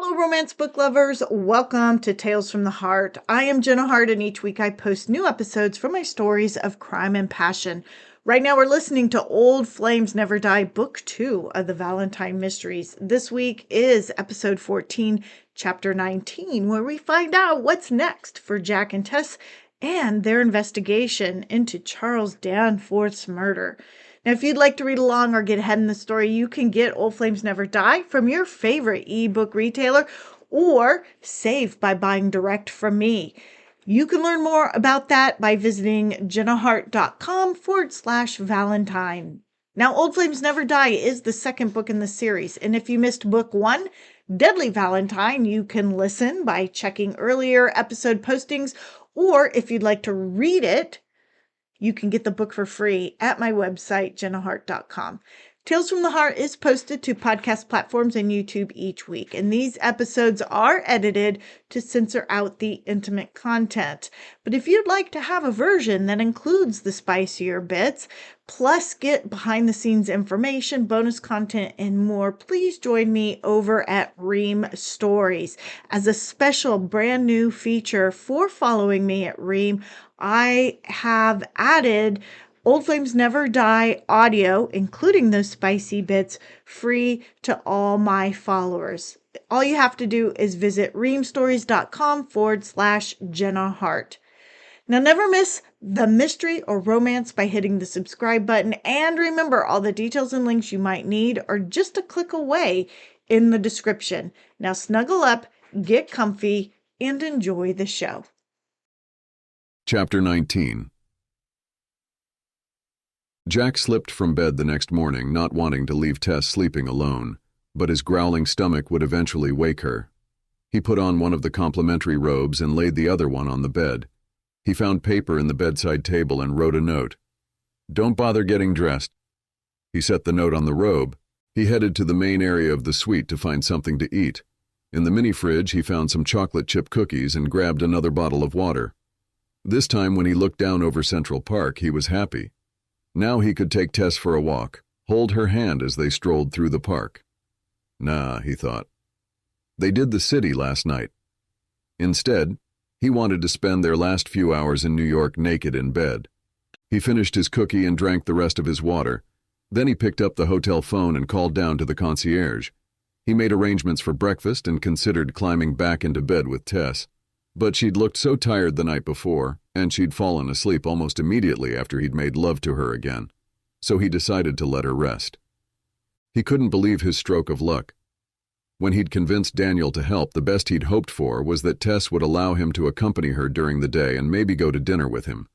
Hello, romance book lovers. Welcome to Tales from the Heart. I am Jenna Harte, and each week I post new episodes from my stories of crime and passion. Right now, we're listening to Old Flames Never Die, Book 2 of the Valentine Mysteries. This week is episode 14, chapter 19, where we find out what's next for Jack and Tess and their investigation into Charles Danforth's murder. Now, if you'd like to read along or get ahead in the story, you can get Old Flames Never Die from your favorite ebook retailer or save by buying direct from me. You can learn more about that by visiting jennaharte.com/Valentine. Now, Old Flames Never Die is the second book in the series, and if you missed book 1, Deadly Valentine, you can listen by checking earlier episode postings, or if you'd like to read it, you can get the book for free at my website, jennaharte.com. Tales from the Heart is posted to podcast platforms and YouTube each week, and these episodes are edited to censor out the intimate content. But if you'd like to have a version that includes the spicier bits, plus get behind-the-scenes information, bonus content, and more, please join me over at Ream Stories. As a special brand new feature for following me at Ream, I have added Old Flames Never Die audio, including those spicy bits, free to all my followers. All you have to do is visit reamstories.com/Jenna Harte. Now, never miss the mystery or romance by hitting the subscribe button. And remember, all the details and links you might need are just a click away in the description. Now, snuggle up, get comfy, and enjoy the show. Chapter 19. Jack slipped from bed the next morning, not wanting to leave Tess sleeping alone, but his growling stomach would eventually wake her. He put on one of the complimentary robes and laid the other one on the bed. He found paper in the bedside table and wrote a note. "Don't bother getting dressed." He set the note on the robe. He headed to the main area of the suite to find something to eat. In the mini-fridge, he found some chocolate chip cookies and grabbed another bottle of water. This time, when he looked down over Central Park, he was happy. Now he could take Tess for a walk, hold her hand as they strolled through the park. Nah, he thought. They did the city last night. Instead, he wanted to spend their last few hours in New York naked in bed. He finished his cookie and drank the rest of his water. Then he picked up the hotel phone and called down to the concierge. He made arrangements for breakfast and considered climbing back into bed with Tess. But she'd looked so tired the night before, and she'd fallen asleep almost immediately after he'd made love to her again, so he decided to let her rest. He couldn't believe his stroke of luck. When he'd convinced Daniel to help, the best he'd hoped for was that Tess would allow him to accompany her during the day and maybe go to dinner with him.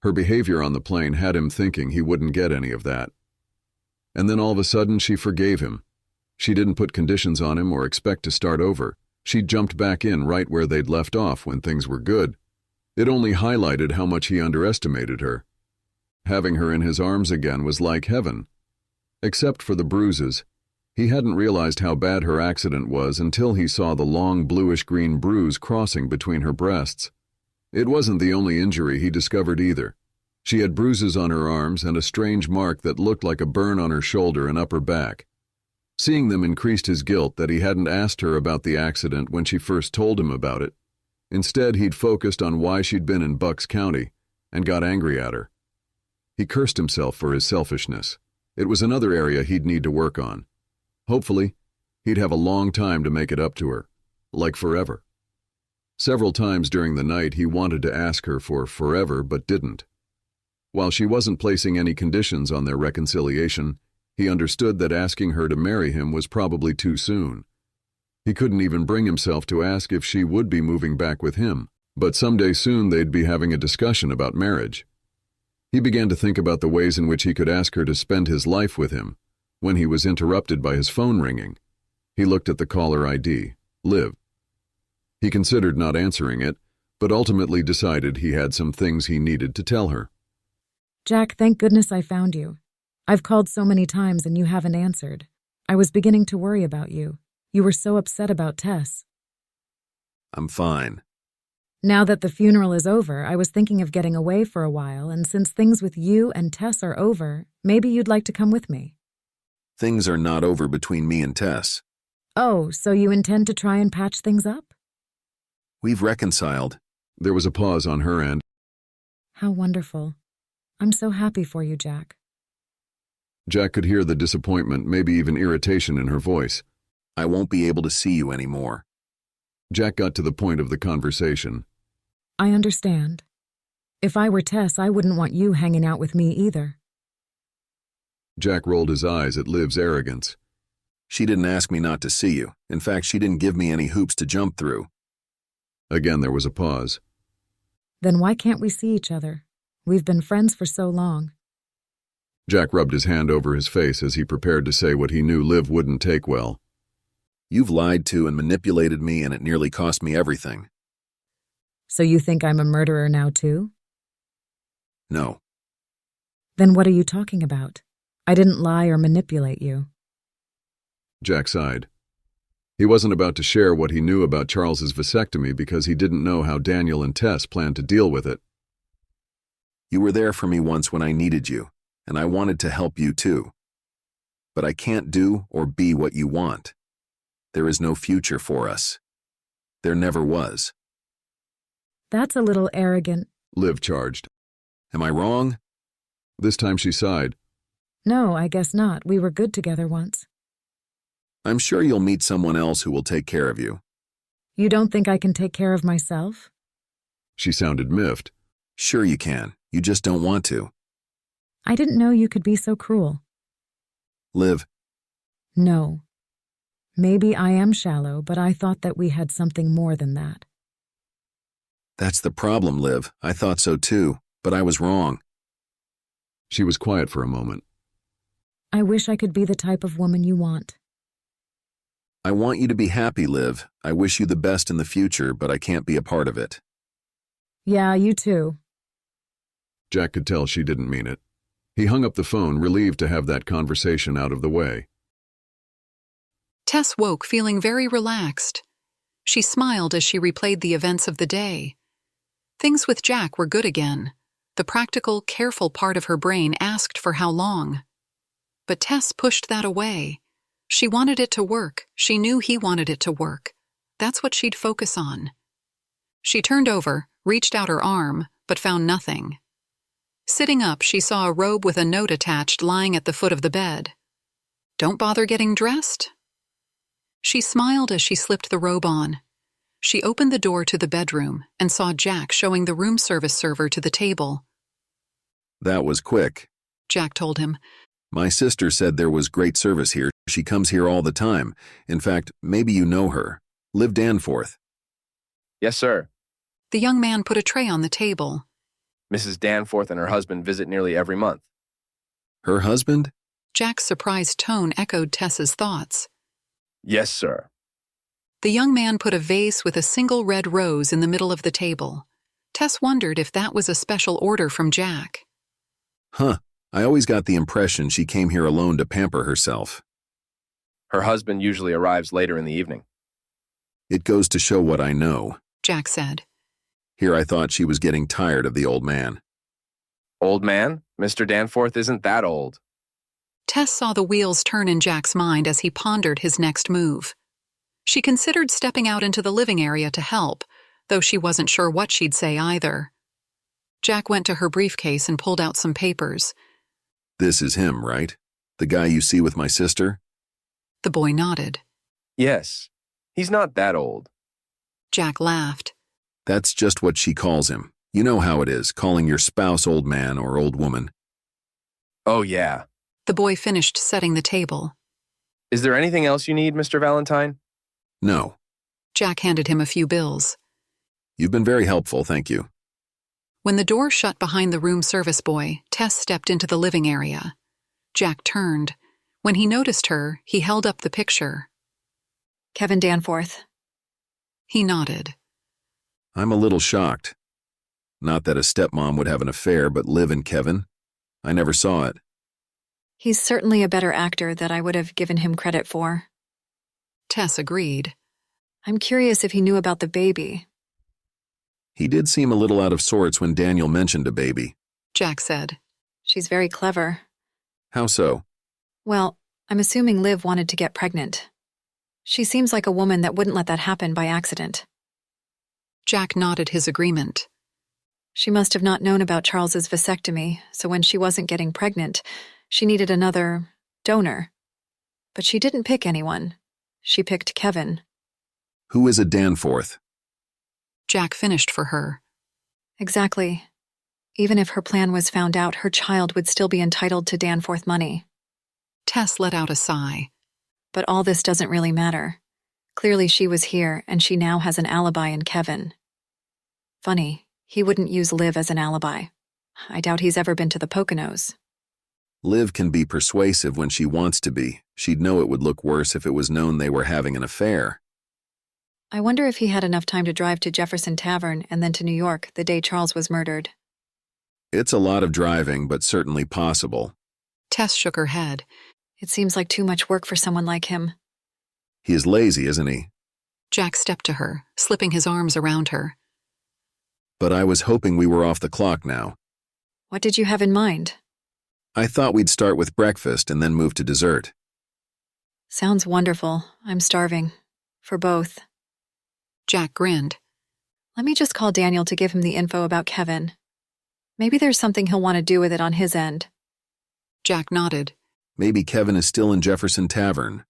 Her behavior on the plane had him thinking he wouldn't get any of that. And then all of a sudden she forgave him. She didn't put conditions on him or expect to start over. She jumped back in right where they'd left off when things were good. It only highlighted how much he underestimated her. Having her in his arms again was like heaven. Except for the bruises. He hadn't realized how bad her accident was until he saw the long bluish-green bruise crossing between her breasts. It wasn't the only injury he discovered either. She had bruises on her arms and a strange mark that looked like a burn on her shoulder and upper back. Seeing them increased his guilt that he hadn't asked her about the accident when she first told him about it. Instead, he'd focused on why she'd been in Bucks County and got angry at her. He cursed himself for his selfishness. It was another area he'd need to work on. Hopefully, he'd have a long time to make it up to her, like forever. Several times during the night, he wanted to ask her for forever but didn't. While she wasn't placing any conditions on their reconciliation, he understood that asking her to marry him was probably too soon. He couldn't even bring himself to ask if she would be moving back with him, but someday soon they'd be having a discussion about marriage. He began to think about the ways in which he could ask her to spend his life with him, when he was interrupted by his phone ringing. He looked at the caller ID, Liv. He considered not answering it, but ultimately decided he had some things he needed to tell her. "Jack, thank goodness I found you. I've called so many times and you haven't answered. I was beginning to worry about you. You were so upset about Tess." "I'm fine." "Now that the funeral is over, I was thinking of getting away for a while, and since things with you and Tess are over, maybe you'd like to come with me." "Things are not over between me and Tess. Oh, so you intend to try and patch things up? We've reconciled. There was a pause on her end. How wonderful. I'm so happy for you, Jack. Jack could hear the disappointment, maybe even irritation in her voice. I won't be able to see you anymore. Jack got to the point of the conversation. I understand. If I were Tess, I wouldn't want you hanging out with me either. Jack rolled his eyes at Liv's arrogance. She didn't ask me not to see you. In fact, she didn't give me any hoops to jump through. Again there was a pause. Then why can't we see each other? We've been friends for so long. Jack rubbed his hand over his face as he prepared to say what he knew Liv wouldn't take well. You've lied to and manipulated me, and it nearly cost me everything. So you think I'm a murderer now too? No. Then what are you talking about? I didn't lie or manipulate you. Jack sighed. He wasn't about to share what he knew about Charles's vasectomy because he didn't know how Daniel and Tess planned to deal with it. You were there for me once when I needed you, and I wanted to help you too. But I can't do or be what you want. There is no future for us. There never was. That's a little arrogant. Liv charged. Am I wrong? This time she sighed. No, I guess not. We were good together once. I'm sure you'll meet someone else who will take care of you. You don't think I can take care of myself? She sounded miffed. Sure you can. You just don't want to. I didn't know you could be so cruel. Liv. No. Maybe I am shallow, but I thought that we had something more than that. That's the problem, Liv. I thought so too, but I was wrong. She was quiet for a moment. I wish I could be the type of woman you want. I want you to be happy, Liv. I wish you the best in the future, but I can't be a part of it. Yeah, you too. Jack could tell she didn't mean it. He hung up the phone, relieved to have that conversation out of the way. Tess woke feeling very relaxed. She smiled as she replayed the events of the day. Things with Jack were good again. The practical, careful part of her brain asked for how long. But Tess pushed that away. She wanted it to work. She knew he wanted it to work. That's what she'd focus on. She turned over, reached out her arm, but found nothing. Sitting up, she saw a robe with a note attached lying at the foot of the bed. Don't bother getting dressed? She smiled as she slipped the robe on. She opened the door to the bedroom and saw Jack showing the room service server to the table. That was quick. Jack told him. My sister said there was great service here. She comes here all the time. In fact, maybe you know her. Liv Danforth. Yes, sir. The young man put a tray on the table. Mrs. Danforth and her husband visit nearly every month. Her husband? Jack's surprised tone echoed Tess's thoughts. Yes, sir. The young man put a vase with a single red rose in the middle of the table. Tess wondered if that was a special order from Jack. Huh. I always got the impression she came here alone to pamper herself. Her husband usually arrives later in the evening. It goes to show what I know. Jack said. Here I thought she was getting tired of the old man. Old man? Mr. Danforth isn't that old. Tess saw the wheels turn in Jack's mind as he pondered his next move. She considered stepping out into the living area to help, though she wasn't sure what she'd say either. Jack went to her briefcase and pulled out some papers. This is him, right? The guy you see with my sister? The boy nodded. Yes. He's not that old. Jack laughed. That's just what she calls him. You know how it is, calling your spouse old man or old woman. Oh, yeah. The boy finished setting the table. Is there anything else you need, Mr. Valentine? No. Jack handed him a few bills. You've been very helpful, thank you. When the door shut behind the room service boy, Tess stepped into the living area. Jack turned. When he noticed her, he held up the picture. Kevin Danforth. He nodded. I'm a little shocked. Not that a stepmom would have an affair, but Liv and Kevin? I never saw it. He's certainly a better actor than I would have given him credit for. Tess agreed. I'm curious if he knew about the baby. He did seem a little out of sorts when Daniel mentioned a baby. Jack said. She's very clever. How so? Well, I'm assuming Liv wanted to get pregnant. She seems like a woman that wouldn't let that happen by accident. Jack nodded his agreement. She must have not known about Charles's vasectomy, so when she wasn't getting pregnant, she needed another donor. But she didn't pick anyone. She picked Kevin. Who is a Danforth? Jack finished for her. Exactly. Even if her plan was found out, her child would still be entitled to Danforth money. Tess let out a sigh. But all this doesn't really matter. Clearly she was here, and she now has an alibi in Kevin. Funny, he wouldn't use Liv as an alibi. I doubt he's ever been to the Poconos. Liv can be persuasive when she wants to be. She'd know it would look worse if it was known they were having an affair. I wonder if he had enough time to drive to Jefferson Tavern and then to New York the day Charles was murdered. It's a lot of driving, but certainly possible. Tess shook her head. It seems like too much work for someone like him. He is lazy, isn't he? Jack stepped to her, slipping his arms around her. But I was hoping we were off the clock now. What did you have in mind? I thought we'd start with breakfast and then move to dessert. Sounds wonderful. I'm starving. For both. Jack grinned. Let me just call Daniel to give him the info about Kevin. Maybe there's something he'll want to do with it on his end. Jack nodded. Maybe Kevin is still in Jefferson Tavern.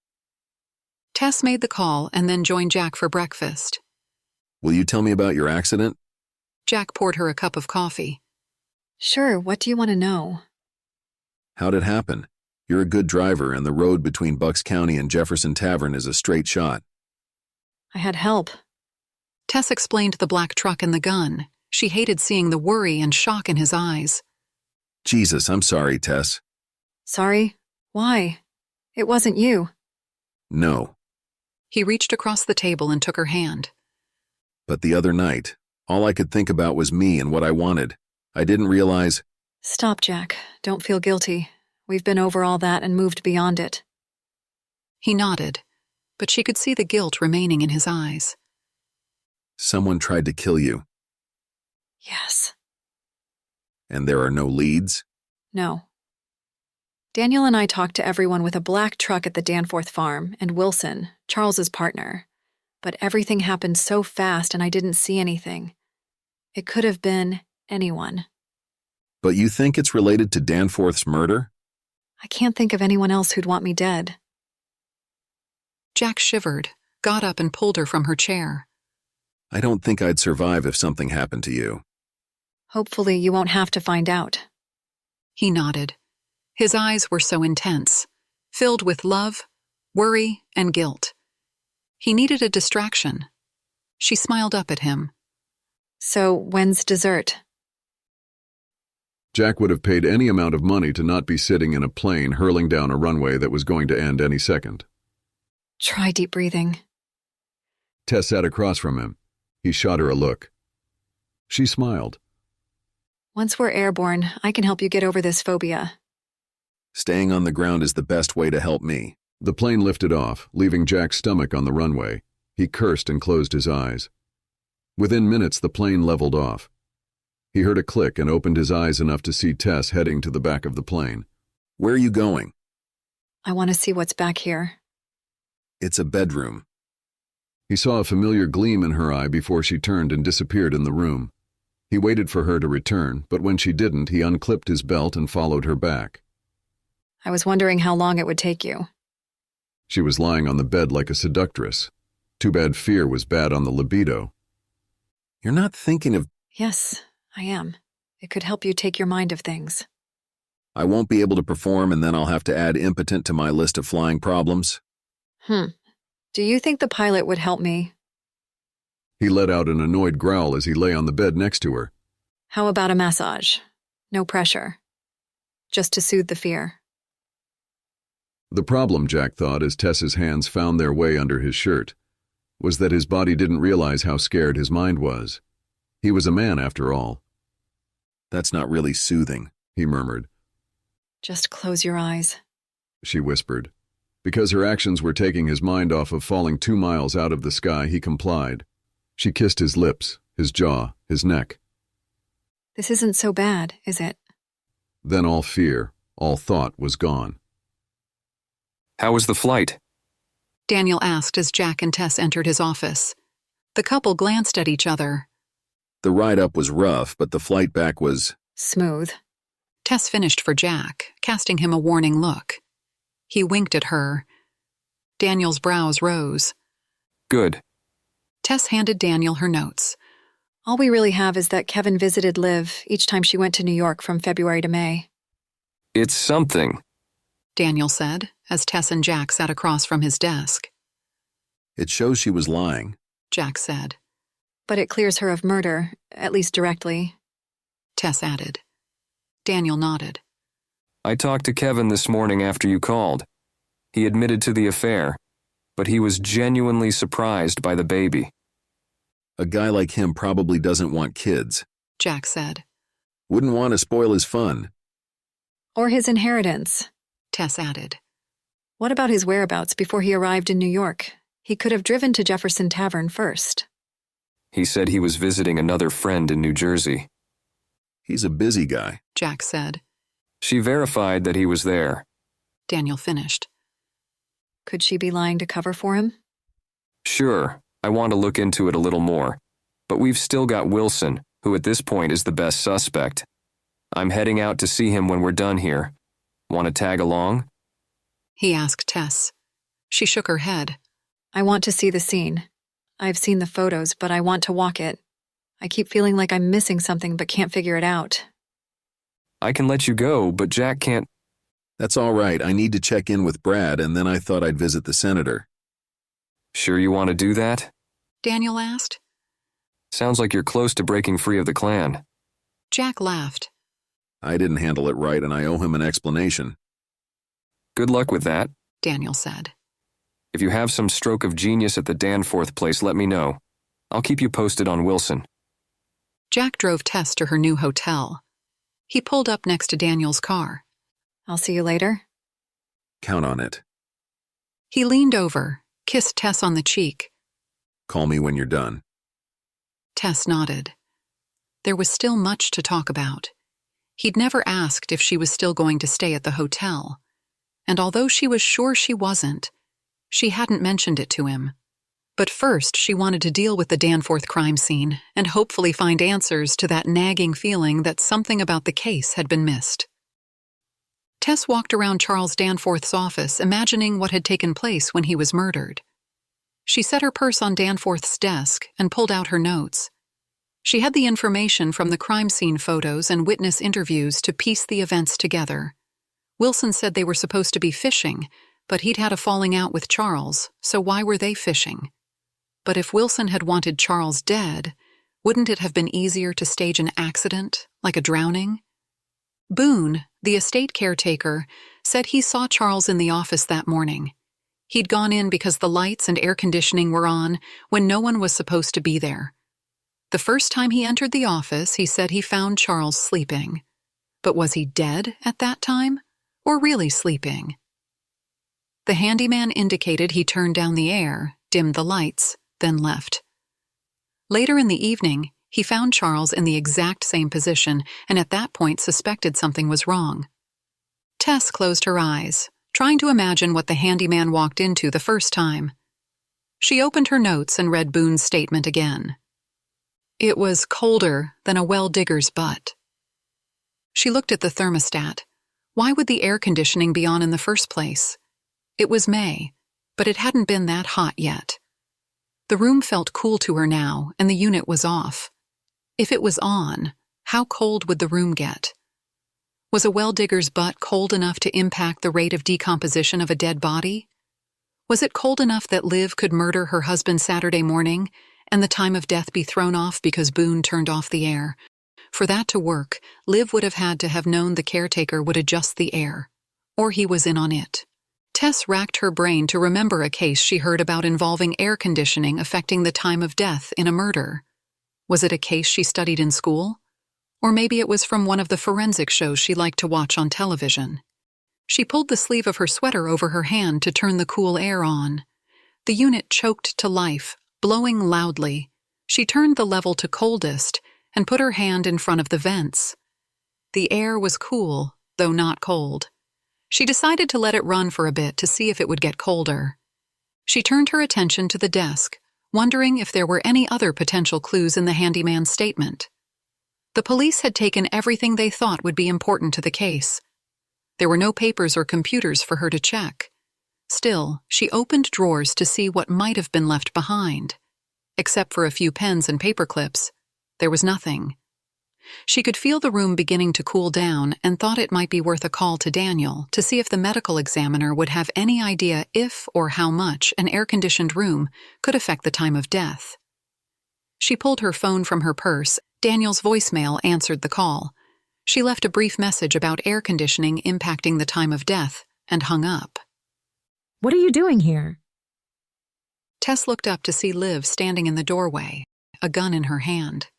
Tess made the call and then joined Jack for breakfast. Will you tell me about your accident? Jack poured her a cup of coffee. Sure, what do you want to know? How'd it happen? You're a good driver, and the road between Bucks County and Jefferson Tavern is a straight shot. I had help. Tess explained the black truck and the gun. She hated seeing the worry and shock in his eyes. Jesus, I'm sorry, Tess. Sorry? Why? It wasn't you. No. He reached across the table and took her hand. But the other night, all I could think about was me and what I wanted. I didn't realize... Stop, Jack. Don't feel guilty. We've been over all that and moved beyond it. He nodded, but she could see the guilt remaining in his eyes. Someone tried to kill you. Yes. And there are no leads? No. Daniel and I talked to everyone with a black truck at the Danforth farm and Wilson, Charles's partner. But everything happened so fast and I didn't see anything. It could have been anyone. But you think it's related to Danforth's murder? I can't think of anyone else who'd want me dead. Jack shivered, got up and pulled her from her chair. I don't think I'd survive if something happened to you. Hopefully you won't have to find out. He nodded. His eyes were so intense, filled with love, worry, and guilt. He needed a distraction. She smiled up at him. So, when's dessert? Jack would have paid any amount of money to not be sitting in a plane hurling down a runway that was going to end any second. Try deep breathing. Tess sat across from him. He shot her a look. She smiled. Once we're airborne, I can help you get over this phobia. Staying on the ground is the best way to help me. The plane lifted off, leaving Jack's stomach on the runway. He cursed and closed his eyes. Within minutes, the plane leveled off. He heard a click and opened his eyes enough to see Tess heading to the back of the plane. Where are you going? I want to see what's back here. It's a bedroom. He saw a familiar gleam in her eye before she turned and disappeared in the room. He waited for her to return, but when she didn't, he unclipped his belt and followed her back. I was wondering how long it would take you. She was lying on the bed like a seductress. Too bad fear was bad on the libido. You're not thinking of... Yes, I am. It could help you take your mind of things. I won't be able to perform and then I'll have to add impotent to my list of flying problems. Do you think the pilot would help me? He let out an annoyed growl as he lay on the bed next to her. How about a massage? No pressure. Just to soothe the fear. The problem, Jack thought, as Tess's hands found their way under his shirt, was that his body didn't realize how scared his mind was. He was a man, after all. That's not really soothing, he murmured. Just close your eyes. She whispered. Because her actions were taking his mind off of falling 2 miles out of the sky, he complied. She kissed his lips, his jaw, his neck. This isn't so bad, is it? Then all fear, all thought was gone. How was the flight? Daniel asked as Jack and Tess entered his office. The couple glanced at each other. The ride up was rough, but the flight back was... Smooth. Tess finished for Jack, casting him a warning look. He winked at her. Daniel's brows rose. Good. Tess handed Daniel her notes. All we really have is that Kevin visited Liv each time she went to New York from February to May. It's something. Daniel said, as Tess and Jack sat across from his desk. It shows she was lying. Jack said. But it clears her of murder, at least directly. Tess added. Daniel nodded. I talked to Kevin this morning after you called. He admitted to the affair, but he was genuinely surprised by the baby. A guy like him probably doesn't want kids. Jack said. Wouldn't want to spoil his fun. Or his inheritance. Tess added. What about his whereabouts before he arrived in New York? He could have driven to Jefferson Tavern first. He said he was visiting another friend in New Jersey. He's a busy guy. Jack said. She verified that he was there. Daniel finished. Could she be lying to cover for him? Sure, I want to look into it a little more. But we've still got Wilson, who at this point is the best suspect. I'm heading out to see him when we're done here. Want to tag along? He asked Tess. She shook her head. I want to see the scene. I've seen the photos, but I want to walk it. I keep feeling like I'm missing something but can't figure it out. I can let you go, but Jack can't. That's all right. I need to check in with Brad, and then I thought I'd visit the senator. Sure you want to do that? Daniel asked. Sounds like you're close to breaking free of the clan. Jack laughed. I didn't handle it right, and I owe him an explanation. Good luck with that. Daniel said. If you have some stroke of genius at the Danforth place, let me know. I'll keep you posted on Wilson. Jack drove Tess to her new hotel. He pulled up next to Daniel's car. I'll see you later. Count on it. He leaned over, kissed Tess on the cheek. Call me when you're done. Tess nodded. There was still much to talk about. He'd never asked if she was still going to stay at the hotel. And although she was sure she wasn't, she hadn't mentioned it to him. But first, she wanted to deal with the Danforth crime scene and hopefully find answers to that nagging feeling that something about the case had been missed. Tess walked around Charles Danforth's office, imagining what had taken place when he was murdered. She set her purse on Danforth's desk and pulled out her notes. She had the information from the crime scene photos and witness interviews to piece the events together. Wilson said they were supposed to be fishing, but he'd had a falling out with Charles, so why were they fishing? But if Wilson had wanted Charles dead, wouldn't it have been easier to stage an accident, like a drowning? Boone, the estate caretaker, said he saw Charles in the office that morning. He'd gone in because the lights and air conditioning were on when no one was supposed to be there. The first time he entered the office, he said he found Charles sleeping. But was he dead at that time, or really sleeping? The handyman indicated he turned down the air, dimmed the lights, then left. Later in the evening, he found Charles in the exact same position and at that point suspected something was wrong. Tess closed her eyes, trying to imagine what the handyman walked into the first time. She opened her notes and read Boone's statement again. It was colder than a well digger's butt. She looked at the thermostat. Why would the air conditioning be on in the first place? It was May, but it hadn't been that hot yet. The room felt cool to her now, and the unit was off. If it was on, how cold would the room get? Was a well digger's butt cold enough to impact the rate of decomposition of a dead body? Was it cold enough that Liv could murder her husband Saturday morning and the time of death be thrown off because Boone turned off the air? For that to work, Liv would have had to have known the caretaker would adjust the air, or he was in on it. Tess racked her brain to remember a case she heard about involving air conditioning affecting the time of death in a murder. Was it a case she studied in school? Or maybe it was from one of the forensic shows she liked to watch on television. She pulled the sleeve of her sweater over her hand to turn the cool air on. The unit choked to life, blowing loudly. She turned the level to coldest and put her hand in front of the vents. The air was cool, though not cold. She decided to let it run for a bit to see if it would get colder. She turned her attention to the desk, wondering if there were any other potential clues in the handyman's statement. The police had taken everything they thought would be important to the case. There were no papers or computers for her to check. Still, she opened drawers to see what might have been left behind. Except for a few pens and paper clips, there was nothing. She could feel the room beginning to cool down and thought it might be worth a call to Daniel to see if the medical examiner would have any idea if or how much an air-conditioned room could affect the time of death. She pulled her phone from her purse. Daniel's voicemail answered the call. She left a brief message about air conditioning impacting the time of death and hung up. What are you doing here? Tess looked up to see Liv standing in the doorway, a gun in her hand.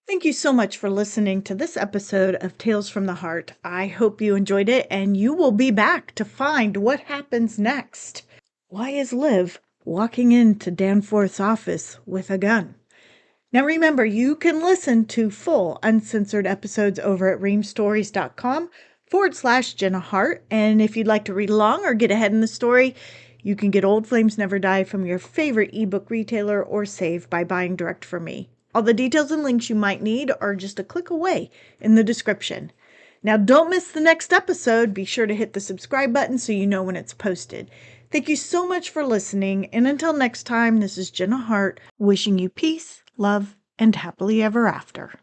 Thank you so much for listening to this episode of Tales from the Heart. I hope you enjoyed it, and you will be back to find what happens next. Why is Liv walking into Danforth's office with a gun? Now remember, you can listen to full uncensored episodes over at reamstories.com/Jenna Harte. And if you'd like to read along or get ahead in the story, you can get Old Flames Never Die from your favorite ebook retailer or save by buying direct from me. All the details and links you might need are just a click away in the description. Now don't miss the next episode. Be sure to hit the subscribe button so you know when it's posted. Thank you so much for listening. And until next time, this is Jenna Harte wishing you peace, love, and happily ever after.